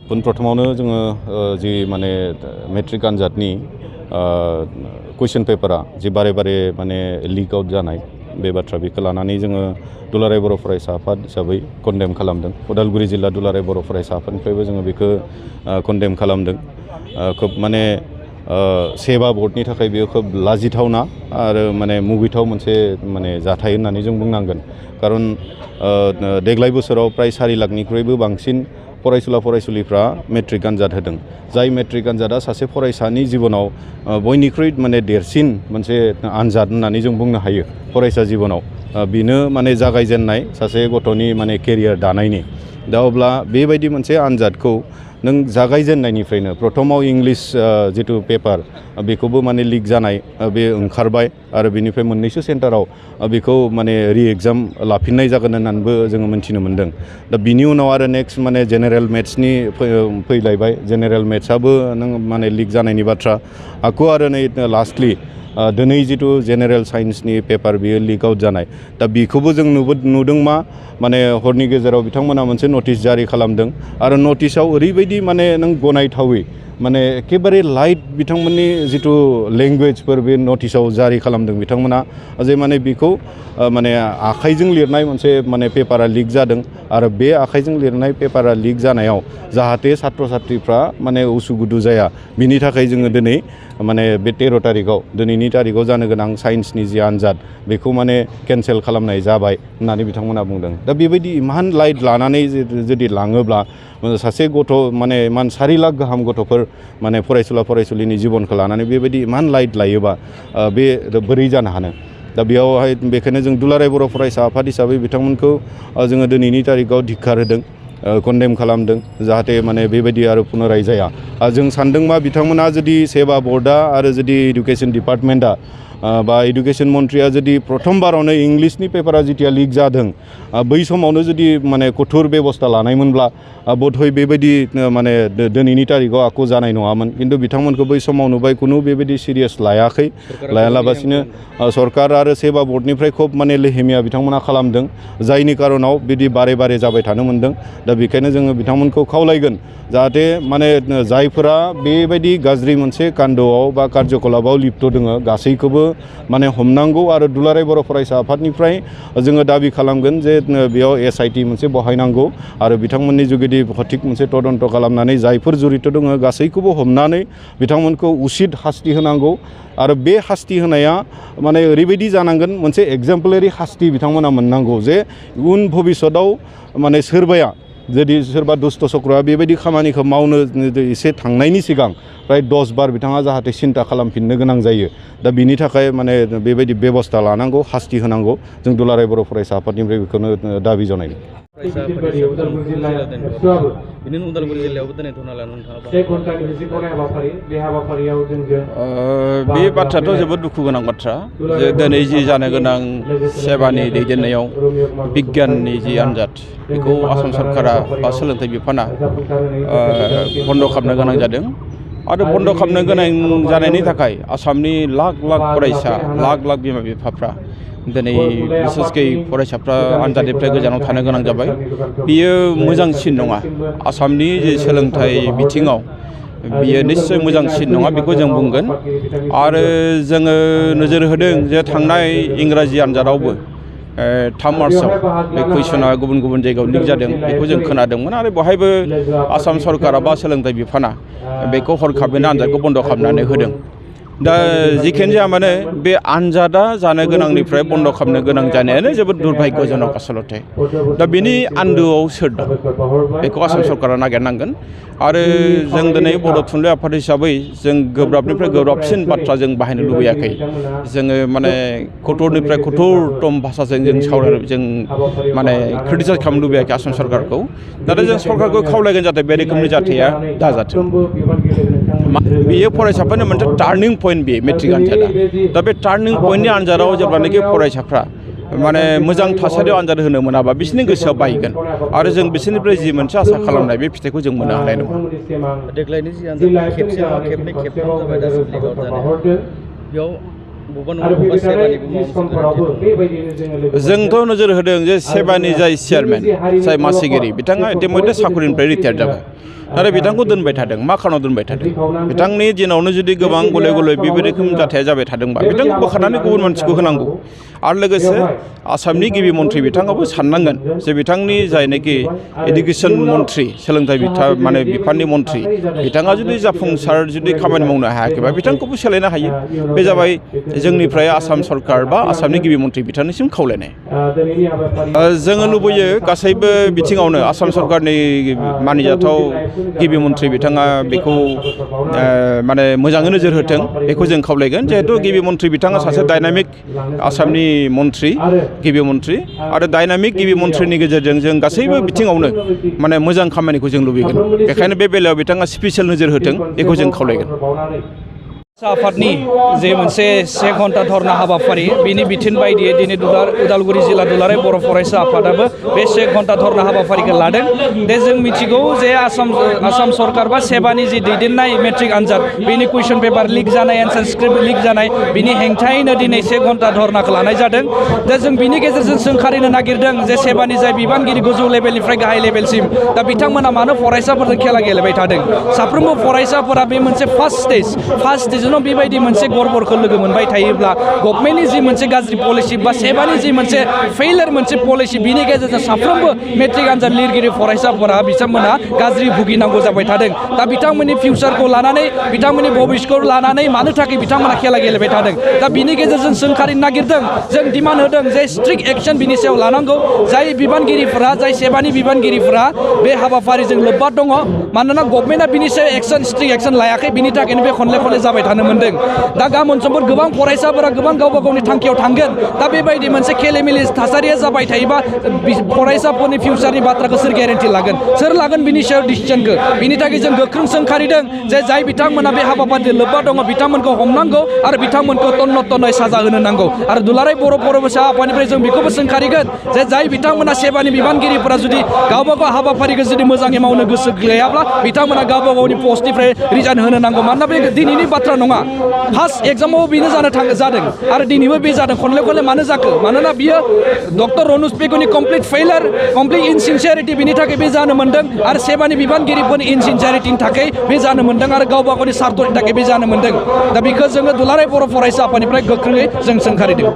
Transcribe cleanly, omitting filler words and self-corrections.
प्रथमावनो जोङो जि माने मेट्रिक आनजादनि कुइसन पेपारा जि बारे बारे माने लिक आउट जानाय बे बाथ्रा बेखौ लानानै जोङो दुलाराय बर' फरायसा आफाद हिसाबै कन्डेम खालामदों। उदालगुरि जिल्ला दुलाराय बर' फरायसा आफादनिफ्रायबो जोङो बेखौ कन्डेम खालामदों। खोब माने सेबा बर्डनि थाखाय बेयो खोब लाजिथावना आरो माने मुगैथाव मोनसे माने जाथाय होननानै जों बुंनांगोन। खारन देग्लाय बोसोराव प्राय 4 लाखनिख्रुइबो बांसिन फरायसुला फरायसुलिफ्रा मेट्रिक आनजाद होदों। जाय मेट्रिक आनजादा सासे फरायसानि जिबनाव बयनिख्रुइ माने देरसिन मोनसे आनजाद होननानै जों बुंनो हायो फरायसा जिबनाव। बेनो माने जागायजेननाय सासे गथ'नि माने केरियार दानायनि। दा अब्ला बेबायदि मोनसे आनजादखौ नों जागायजेननायनिफ्रायनो प्रथमाव इंलिश जितु पेपार बेखौबो माने लिक जानाय बे ओंखारबाय आरो बेनिफ्राय मोननैसो सेन्टाराव बेखौ माने रि एग्जाम लाफिननाय जागोन होननानैबो जोङो मिथिनो मोन्दों। दा बिनि उनाव आरो नेक्स्ट माने जेनेरेल मेथ्सनि फैलायबाय। जेनेरेल मेथ्सआबो नों माने लिक जानायनि बाथ्रा आखु आरो नै लास्टलि दिनै जितु जेनेरेल साइन्सनि पेपार बियो लिक आउट जानाय। दा बेखौबो जों नुदों मा माने हरनि गेजेराव बिथांमोना मोनसे नटिस जारि खालामदों आरो नटिसआव ओरैबायदि माने नों गनायथावै माने एखेबारे लाइट बिथांमोननि जितु लेंगुवेजफोर बे नटिसआव जारि खालामदों बिथांमोना जे माने बेखौ माने आखाइजों लिरनाय मोनसे माने पेपारा लिक जादों आरो बे आखाइजों लिरनाय पेपारा लिक जानायाव जाहाथे छात्र छात्रीफ्रा माने उसुगुदु जाया बिनि थाखाय जोङो दिनै माने बे 13 तारिखआव दिनैनि तारिखआव जानो गोनां साइन्सनि जि आनजाद बेखौ माने केन्सेल खालामनाय जाबाय होननानै बिथांमोना बुंदों। दा बेबायदि इमान लाइट लानानै जुदि लाङोब्ला सासे गथ' माने इमान 4 लाख गाहाम गथ'फोर माने फरायसुला फरायसुलिनि जिबनखौ लानानै बेबायदि इमान लाइट लायोबा बे बोरै जानो हानो। दा बेयावहाय बेखायनो जों दुलाराय बर' फरायसा आफाद हिसाबै बिथांमोनखौ जोङो दिनैनि तारिखआव धिक्कार होदों, कन्डेम खालामदों जाहाथे माने बेबायदि आरो पुनराय जाया। जों सानदों मा बिथांमोना जुदि सेबा बर्डआ आरो जुदि इडुकेसन डिपार्टमेन्टआ बा इडुकेसन मन्थ्रिया जुदि प्रथमबारावनो इंलिशनि पेपारा जिथिया लिक जादों बै समावनो जुदि माने कठोर बेबस्था लानायमोनब्ला बधय बेबायदि माने दिनैनि तारिखआव आखु जानाय नङामोन। खिन्थु बिथांमोनखौ बै समाव नुबाय खुनु बेबायदि सिरियास लायाखै, लायालाबासिनो सरकार आरो सेबा बर्डनिफ्राय खोब माने लेहेमिया बिथांमोना खालामदों जायनि कारनाव बिदि बारे बारे जाबाय थानो मोन्दों। दा बेखायनो जोङो बिथांमोनखौ खावलायगोन जाहाथे माने जायफोरा बेबायदि गाज्रि मोनसे कान्द'आव बा कार्यकलापाव लिप्त दङ गासैखौबो माने हमनांगौ आरो दुलाराय बर' फरायसा आफादनिफ्राय जोङो दाबि खालामगोन जे बेयाव SIT मोनसे बहायनांगौ आरो बिथांमोननि जुगिदि सঠিक मोनसे तदन्त खालामनानै जायफोर जड़ित दङ गासैखौबो हमनानै बिथांमोनखौ उचित हास्ति होनांगौ आरो बे हास्ति होनाया माने ओरैबायदि जानांगोन मोनसे एग्जाम्पलारि हास्ति बिथांमोना मोननांगौ जे उन भबिष्यतआव माने सोरबाया जुदि सोरबा दुष्ट चक्रआ बेबायदि खामानिखौ मावनो एसे थांनायनि सिगां प्राय 10 बार बिथाङा जाहाथे सिन्ता खालामफिननो गोनां जायो। दा बिनि थाखाय माने बेबायदि बेबस्था लानांगौ, हास्ति होनांगौ। जों दुलाराय बर' फरायसा आफादनिफ्राय बेखौनो दाबि जनायदों। बे बाथ्रायाथ' जोबोद दुखु गोनां बाथ्रा जे दिनै जि जानो गोनां सेबानि दैदेननायाव बिगियाननि जि आनजाद बेखौ आसाम सरकारा बा सोलोंथाइ बिफाना बन्द' खालामनो गोनां जादों आरो बन्द' खालामनो गोनां जानायनि थाखाय आसामनि लाख लाख फरायसा लाख लाख बिमा बिफाफ्रा दिनै बिसेसकै फरायसाफ्रा आनजादनिफ्राय गोजानाव थानो गोनां जाबाय। बियो मोजांसिन नङा आसामनि जे सोलोंथाइ बिथिङाव बियो निस्सय मोजांसिन नङा बेखौ जों बुंगोन। आरो जोङो नोजोर होदों जे थांनाय इंराजि आनजादावबो 3 मार्चआव बे कुइसना गुबुन गुबुन जायगायाव लिक जादों बेखौ जों खोनादोंमोन आरो बेवहायबो आसाम सरकारा बा सोलोंथाइ बिफाना बेखौ हरखाबैनो आनजादखौ बन्द' खालामनानै होदों। दा जिखियानो जाया मानो बे आनजादा जानो गोनांनिफ्राय बन्द' खालामनो गोनां जानायानो जोबोद दुर्भाग्यजनक आसलथे। दा बेनि आन्दोआव सोर दं बेखौ आसाम सरकारा नागिरनांगोन। आरो जों दिनै बर' थुनलाइ आफाद हिसाबै जों गोब्राबनिफ्राय गोब्राबसिन बाथ्रा जों बाहायनो लुबैयाखै। जोङो माने कठोरनिफ्राय कठोरतम भाषाजों जों सावरायनो जों माने क्रिटिसाइज खालामनो लुबैयाखै आसाम सरकारखौ। नाथाय जों सरकारखौ खावलायगोन जाहाथे बे रोखोमनि जाथाया दाजाथों। बेयो फरायसाफोरनि मोनसे टार्निं पइन्ट बे मेट्रिक आनजादा। दा बे टार्निं पइन्टनि आनजादाव जेब्लानाखि फरायसाफ्रा माने मोजां थासारियाव आनजाद होनो मोनाबा बिसोरनि गोसोआ बायगोन आरो जों बिसोरनिफ्राय जि मोनसे आसा खालामनाय बे फिथाइखौ जों मोननो हानाय नङा। देग्लायनि जि आनजाद खेबसे नङा खेबनै खेबथाम जाबाय दा लिक आउट जानाया बेयाव जोंथ' नोजोर होदों जे सेबानि जाय चेयारमेन जाय मासिगिरि बिथाङा इतिमध्य साख्रिनिफ्राय रिटायार जाबाय नाथाय बिथांखौ दोनबाय थादों मा खारनाव दोनबाय थादों बिथांनि दिनावनो जुदि गोबां गले गले बेबायदि रोखोम जाथाया जाबाय थादोंबा बिथांखौ बोखारनानै गुबुन मानसिखौ होनांगौ आरो लोगोसे आसामनि गिबि मन्थ्रि बिथाङाबो साननांगोन जे बिथांनि जायनाखि इडुकेसन मन्थ्रि सोलोंथाइ माने बिफाननि मन्थ्रि बिथाङा जुदि जाफुंसार जुदि खामानि मावनो हायाखैबा बिथांखौबो सोलायनो हायो बे जाबाय जोंनिफ्राय आसाम सरकार बा आसामनि गिबि मन्थ्रि बिथांनिसिम खावलायनाय जोङो लुबैयो गासैबो बिथिङावनो आसाम सरकारनि मानिजाथाव गिबि मन्थ्रि बिथाङा बेखौ माने मोजाङै नोजोर होथों बेखौ जों खावलायगोन जिहेतु गिबि मन्थ्रि बिथाङा सासे डायनामिक आसामनि मन्थ्रि गिबि मन्थ्रि आरो डायनामिक गिबि मन्थ्रिनि गेजेरजों जों गासैबो बिथिङावनो माने मोजां खामानिखौ जों लुबैगोन बेखायनो बे बेलायाव बिथाङा स्पेसियेल नोजोर होथों बेखौ जों खावलायगोन आफादनि जे मोनसे 1 घन्टा धरना हाबाफारि बिनि बिथोन बायदियै दिनै उदालगुरि जिल्ला दुलाराय बर' फरायसा आफादाबो बे 1 घन्टा धरना हाबाफारिखौ लादों दे जों मिथिगौ जे आसाम सरकार बा सेबानि जि दैदेननाय मेट्रिक आनजाद बेनि कुइसन पेपार लिक जानाय एन्सार स्क्रिप्ट लिक जानाय बिनि हेंथायैनो दिनै 1 घन्टा धरनाखौ लानाय जादों दा जों बिनि गेजेरजों सोंखारिनो नागिरदों जे सेबानि जाय बिबानगिरि गोजौ लेभेलनिफ्राय गाहाय लेभेलसिम दा बिथांमोना मानो फरायसाफोरजों खेला गेलेबाय थादों साफ्रोमबो फरायसाफोरा बे मोनसे फार्स्ट स्टेज बेबायदि मोनसे गड़बड़खौ लोगो मोनबाय थायोब्ला गभर्नमेन्टनि जि मोनसे गाज्रि पलिसि बा सेबानि जि मोनसे फेइलार मोनसे पलिसि बिनि गेजेरजों साफ्रोमबो मेट्रिक आनजाद लिरगिरि फरायसाफोरा बिथांमोना गाज्रि भुगिनांगौ जाबाय थादों दा बिथांमोननि फिउचारखौ लानानै बिथांमोननि भबिष्यखौ लानानै मानो थाखाय बिथांमोना खेला गेलेबाय थादों दा बिनि गेजेरजों सोंखारिनो नागिरदों जों डिमान्ड होदों जे स्ट्रिक्ट एक्शन बिनि सायाव लानांगौ जाय बिबानगिरिफोरा जाय सेबानि बिबानगिरिफोरा बे हाबाफारिजों लोब्बा दङ मानोना गभर्नमेन्टआ बिनि सायाव स्ट्रिक्ट एक्शन लायाखै बिनि थाखायनो बे खनले जाबाय थानो मोनदों दा गाबोन समफोर गोबां फरायसाफोरा गोबां गावबा गावनि थांखियाव थांगोन दा बेबायदि मोनसे खेलेमेले थासारिया जाबाय थायोबा फरायसाफोरनि फिउचारनि बाथ्राखौ सोर ग्यारेन्टि लागोन सोर लागोन बिनि सायाव डिसिजनखौ बिनि थाखाय जों गोख्रों सोंखारिदों जे जाय बिथांमोना बे हाबाफारिजों लोब्बा दङ बिथांमोनखौ हमनांगौ आरो बिथांमोनखौ तन्न'तन्न'यै साजा होनो नांगौ आरो दुलाराय बर' फरायसा आफादनिफ्राय जों बेखौबो सोंखारिगोन जे जाय बिथांमोना सेबानि बिबानगिरिफोरा जुदि गावबा गाव हाबाफारिखौ जुदि मोजाङै मावनो गोसो गैयाब्ला बिथांमोना गावबा गावनि पस्टनिफ्राय रिजाइन होनो नांगौ मानोना बे दिनैनि बाथ्रा नङा फार्स्ट एग्जामाव बेनो जादों आरो दिनैबो बे जादों खनले मानो जाखो मानोना बियो डक्टर रनुज पेगुनि कमप्लिट फेइलार कमप्लिट इनसिनसियारिटि बिनि थाखाय बे जानो मोन्दों आरो सेबानि बिबानगिरिफोरनि इनसिनसियारिटिनि थाखाय बे जानो मोन्दों आरो गावबा गावनि सार्थनि थाखाय बे जानो मोन्दों दा बेखौ जोङो दुलाराय बर' फरायसा आफादनिफ्राय गोख्रोङै जों सोंखारिदों